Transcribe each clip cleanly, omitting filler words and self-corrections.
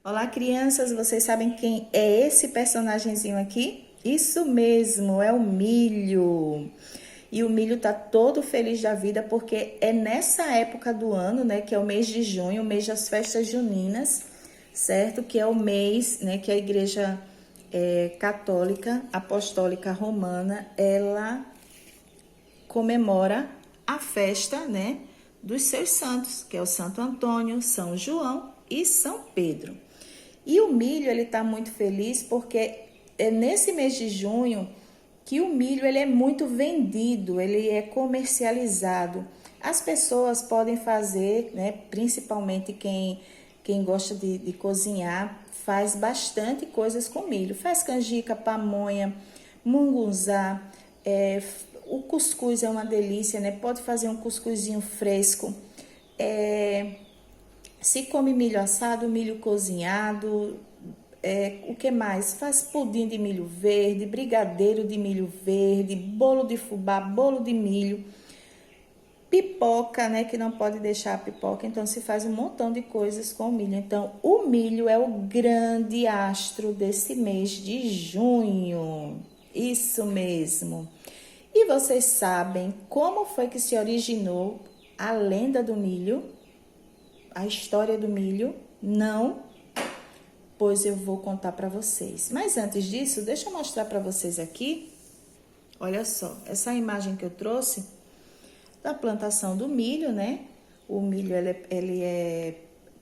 Olá, crianças, vocês sabem quem é esse personagenzinho aqui? Isso mesmo, é o Milho. E o Milho tá todo feliz da vida porque é nessa época do ano, né, que é o mês de junho, o mês das festas juninas, certo? Que é o mês, né, que a Igreja Católica Apostólica Romana, ela comemora a festa, né, dos seus santos, que é o Santo Antônio, São João e São Pedro. E o milho, ele está muito feliz porque é nesse mês de junho que o milho ele é muito vendido, ele é comercializado. As pessoas podem fazer, né, principalmente quem gosta de cozinhar, faz bastante coisas com milho. Faz canjica, pamonha, mungunzá, o cuscuz é uma delícia, né? Pode fazer um cuscuzinho fresco. Se come milho assado, milho cozinhado, o que mais? Faz pudim de milho verde, brigadeiro de milho verde, bolo de fubá, bolo de milho, pipoca, né? Que não pode deixar a pipoca, então se faz um montão de coisas com o milho. Então, o milho é o grande astro desse mês de junho. Isso mesmo. E vocês sabem como foi que se originou a lenda do milho? A história do milho? Não? Pois eu vou contar para vocês. Mas antes disso, deixa eu mostrar para vocês aqui. Olha só, essa imagem que eu trouxe da plantação do milho, né? O milho ele é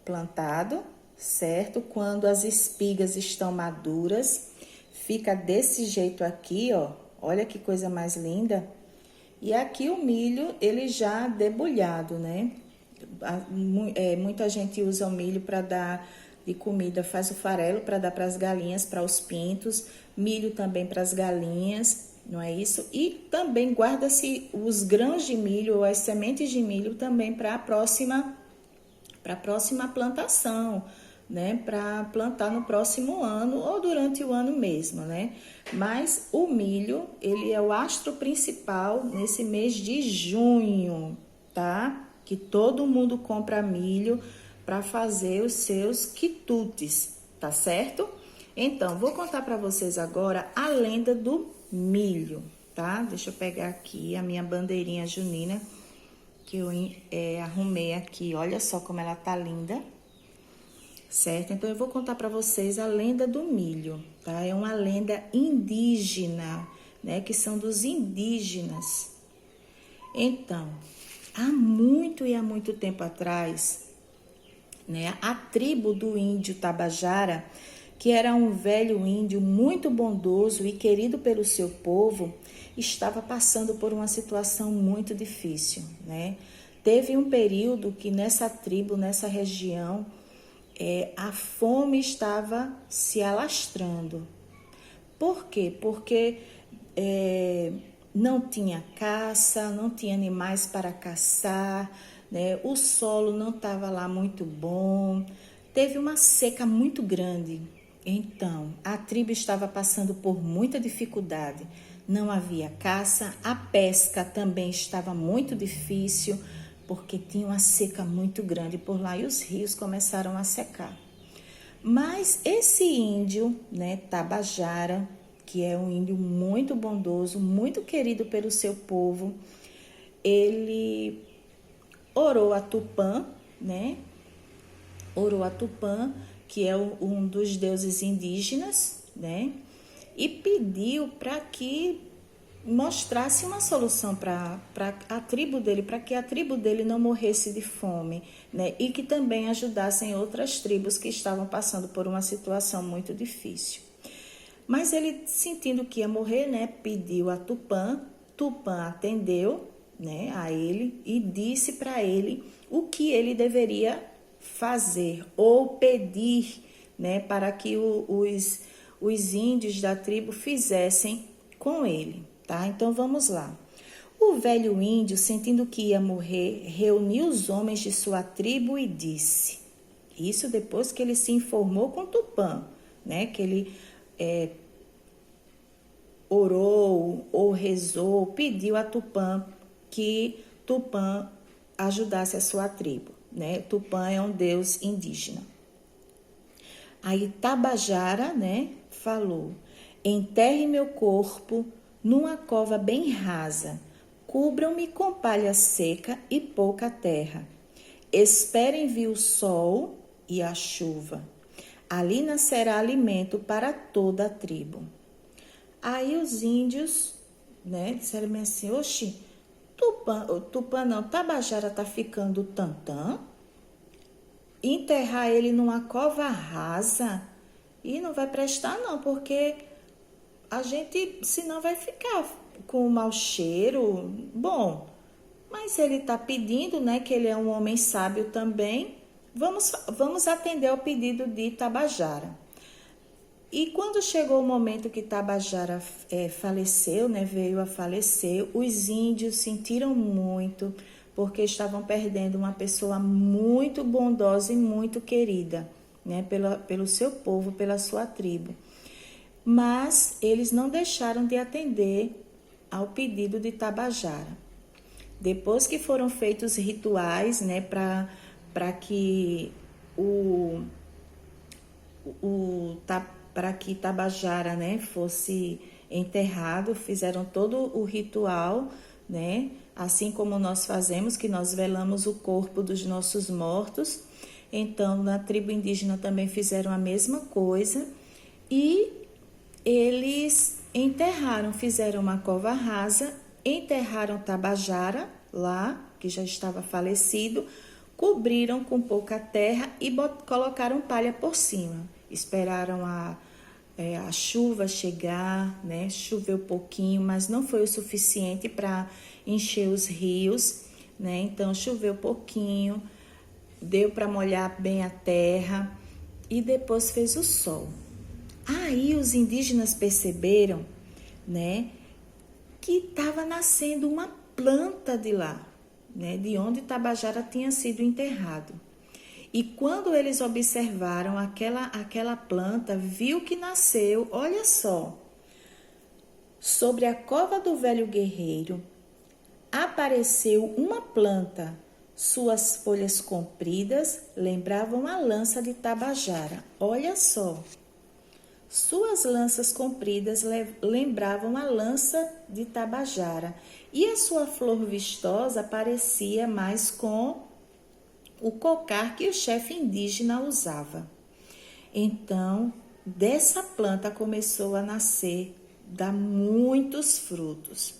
plantado, certo? Quando as espigas estão maduras, fica desse jeito aqui, ó. Olha que coisa mais linda. E aqui o milho, ele já debulhado, né? Muita gente usa o milho para dar de comida, faz o farelo para dar para as galinhas, para os pintos, milho também para as galinhas, não é isso? E também guarda-se os grãos de milho ou as sementes de milho também para a próxima plantação, né? Para plantar no próximo ano ou durante o ano mesmo, né? Mas o milho, ele é o astro principal nesse mês de junho, tá? Que todo mundo compra milho para fazer os seus quitutes, tá certo? Então, vou contar para vocês agora a lenda do milho, tá? Deixa eu pegar aqui a minha bandeirinha junina que eu arrumei aqui. Olha só como ela tá linda, certo? Então, eu vou contar para vocês a lenda do milho, tá? É uma lenda indígena, né? Que são dos indígenas. Então, há muito tempo atrás, né, a tribo do índio Tabajara, que era um velho índio muito bondoso e querido pelo seu povo, estava passando por uma situação muito difícil, né? Teve um período que nessa tribo, nessa região, a fome estava se alastrando. Por quê? Porque não tinha caça, não tinha animais para caçar, né? O solo não estava lá muito bom, teve uma seca muito grande. Então, a tribo estava passando por muita dificuldade. Não havia caça, a pesca também estava muito difícil, porque tinha uma seca muito grande por lá e os rios começaram a secar. Mas esse índio, né, Tabajara, que é um índio muito bondoso, muito querido pelo seu povo, ele orou a Tupã, né? Orou a Tupã, que é um dos deuses indígenas, né? E pediu para que mostrasse uma solução para a tribo dele, para que a tribo dele não morresse de fome, né? E que também ajudassem outras tribos que estavam passando por uma situação muito difícil. Mas ele, sentindo que ia morrer, né, pediu a Tupã. Tupã atendeu, né, a ele e disse para ele o que ele deveria fazer ou pedir, né, para que os índios da tribo fizessem com ele, tá? Então vamos lá. O velho índio, sentindo que ia morrer, reuniu os homens de sua tribo e disse, isso depois que ele se informou com Tupã, né, que ele orou ou rezou, pediu a Tupã que Tupã ajudasse a sua tribo, né? Tupã é um deus indígena. Aí Tabajara, né, falou: enterre meu corpo numa cova bem rasa, cubram-me com palha seca e pouca terra. Esperem vir o sol e a chuva. Ali nascerá alimento para toda a tribo. Aí os índios, né, disseram assim: oxi, Tupã não, Tabajara tá ficando tantã. Enterrar ele numa cova rasa e não vai prestar não, porque a gente senão vai ficar com um mau cheiro. Bom, mas ele está pedindo, né, que ele é um homem sábio também. Vamos atender ao pedido de Tabajara. E quando chegou o momento que Tabajara faleceu, né, veio a falecer, os índios sentiram muito, porque estavam perdendo uma pessoa muito bondosa e muito querida, né, pelo seu povo, pela sua tribo. Mas eles não deixaram de atender ao pedido de Tabajara. Depois que foram feitos rituais, né, para que para que Tabajara, né, fosse enterrado, fizeram todo o ritual, né, assim como nós fazemos, que nós velamos o corpo dos nossos mortos. Então, na tribo indígena também fizeram a mesma coisa e eles enterraram, fizeram uma cova rasa, enterraram Tabajara lá, que já estava falecido, cobriram com pouca terra e colocaram palha por cima. Esperaram a chuva chegar, né? Choveu pouquinho, mas não foi o suficiente para encher os rios, né? Então choveu pouquinho, deu para molhar bem a terra e depois fez o sol. Aí os indígenas perceberam, né, que estava nascendo uma planta de lá, né, de onde Tabajara tinha sido enterrado. E quando eles observaram aquela planta, viu que nasceu, olha só, sobre a cova do velho guerreiro, apareceu uma planta. Suas folhas compridas lembravam a lança de Tabajara. Olha só. Suas lanças compridas lembravam a lança de Tabajara. E a sua flor vistosa parecia mais com o cocar que o chefe indígena usava. Então, dessa planta começou a nascer, dar muitos frutos.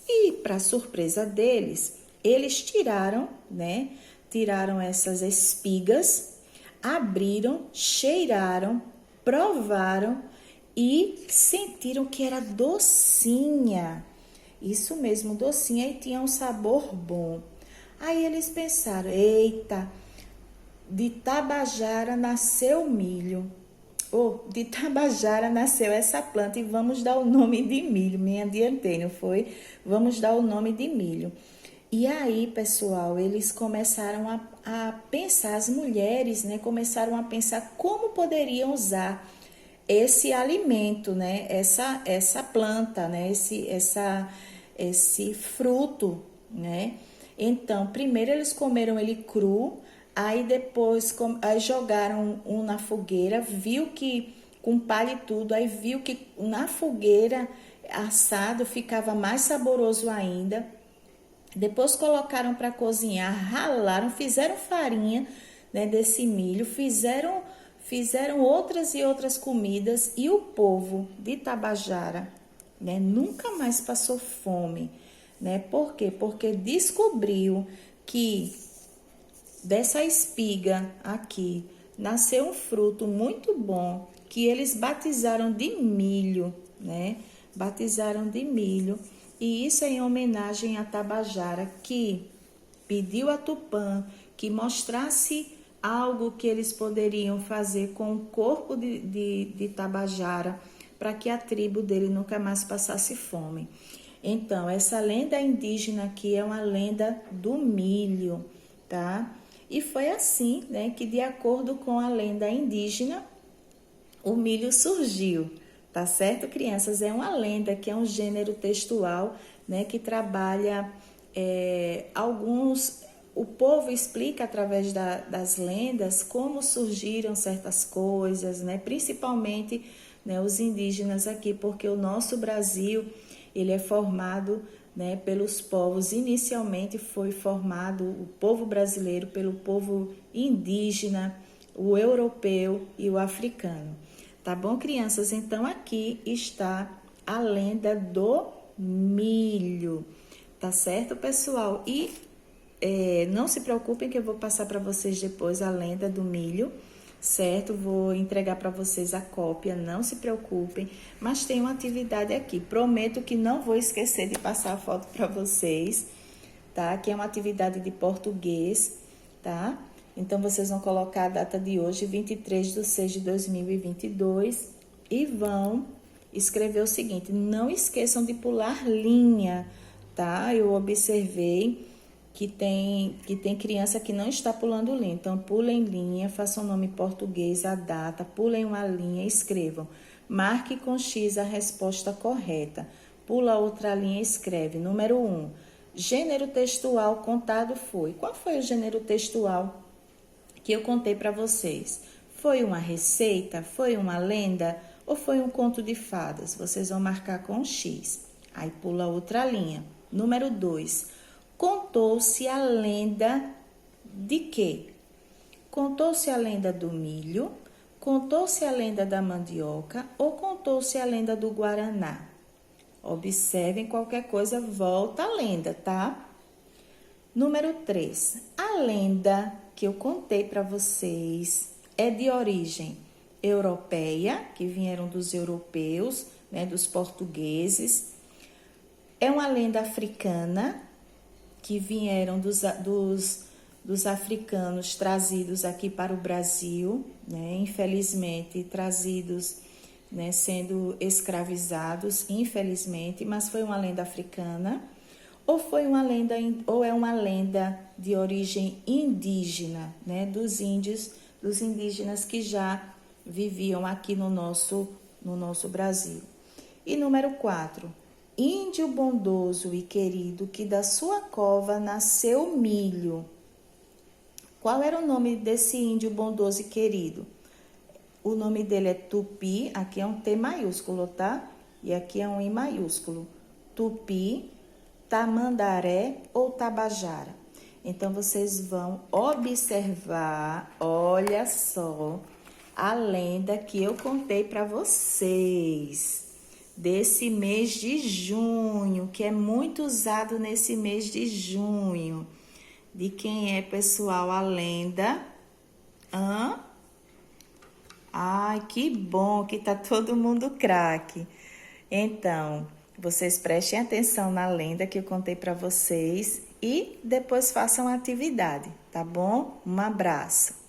E, para surpresa deles, eles tiraram, né? Tiraram essas espigas, abriram, cheiraram, provaram e sentiram que era docinha. Isso mesmo, docinha, e tinha um sabor bom. Aí eles pensaram: eita, de Tabajara nasceu milho. De Tabajara nasceu essa planta e vamos dar o nome de milho. Me adiantei, não foi? Vamos dar o nome de milho. E aí, pessoal, eles começaram a pensar, as mulheres, né, começaram a pensar como poderiam usar esse alimento, né, essa planta, né, esse fruto, né. Então, primeiro eles comeram ele cru, aí depois aí jogaram um na fogueira, viu que com palha e tudo, aí viu que na fogueira assado ficava mais saboroso ainda. Depois colocaram para cozinhar, ralaram, fizeram farinha, né, desse milho, fizeram outras e outras comidas e o povo de Tabajara, né, nunca mais passou fome, né? Por quê? Porque descobriu que dessa espiga aqui nasceu um fruto muito bom que eles batizaram de milho, né? Batizaram de milho. E isso é em homenagem a Tabajara, que pediu a Tupã que mostrasse algo que eles poderiam fazer com o corpo de Tabajara para que a tribo dele nunca mais passasse fome. Então, essa lenda indígena aqui é uma lenda do milho, tá? E foi assim, né, que de acordo com a lenda indígena, o milho surgiu. Tá certo, crianças? É uma lenda, que é um gênero textual, né, que trabalha alguns o povo explica através das lendas como surgiram certas coisas, né? Principalmente, né, os indígenas aqui, porque o nosso Brasil, ele é formado, né, pelos povos. Inicialmente foi formado o povo brasileiro pelo povo indígena, o europeu e o africano. Tá bom, crianças? Então aqui está a lenda do milho. Tá certo, pessoal? E não se preocupem que eu vou passar para vocês depois a lenda do milho, certo? Vou entregar para vocês a cópia, não se preocupem. Mas tem uma atividade aqui, prometo que não vou esquecer de passar a foto para vocês, tá? Que é uma atividade de português, tá? Então, vocês vão colocar a data de hoje, 23/6/2022, e vão escrever o seguinte: não esqueçam de pular linha, tá? Eu observei que tem criança que não está pulando linha. Então, pulem linha, façam o nome em português, a data, pulem uma linha, escrevam. Marque com X a resposta correta. Pula outra linha e escreve. Número 1. Gênero textual contado foi. Qual foi o gênero textual que eu contei para vocês? Foi uma receita? Foi uma lenda? Ou foi um conto de fadas? Vocês vão marcar com X. Aí pula outra linha. Número 2. Contou-se a lenda de quê? Contou-se a lenda do milho, contou-se a lenda da mandioca ou contou-se a lenda do guaraná? Observem, qualquer coisa, volta a lenda, tá? Número 3. A lenda que eu contei para vocês é de origem europeia, que vieram dos europeus, né, dos portugueses. É uma lenda africana, que vieram dos africanos trazidos aqui para o Brasil, né? Infelizmente trazidos, né, sendo escravizados, infelizmente, mas foi uma lenda africana, ou foi uma lenda, ou é uma lenda de origem indígena, né, dos índios, dos indígenas que já viviam aqui no nosso Brasil. E número 4. Índio bondoso e querido, que da sua cova nasceu milho. Qual era o nome desse índio bondoso e querido? O nome dele é Tupi, aqui é um T maiúsculo, tá? E aqui é um I maiúsculo. Tupi, Tamandaré ou Tabajara. Então, vocês vão observar, olha só, a lenda que eu contei para vocês desse mês de junho, que é muito usado nesse mês de junho. De quem é, pessoal, a lenda? Ai, que bom que tá todo mundo craque. Então, vocês prestem atenção na lenda que eu contei para vocês e depois façam a atividade, tá bom? Um abraço.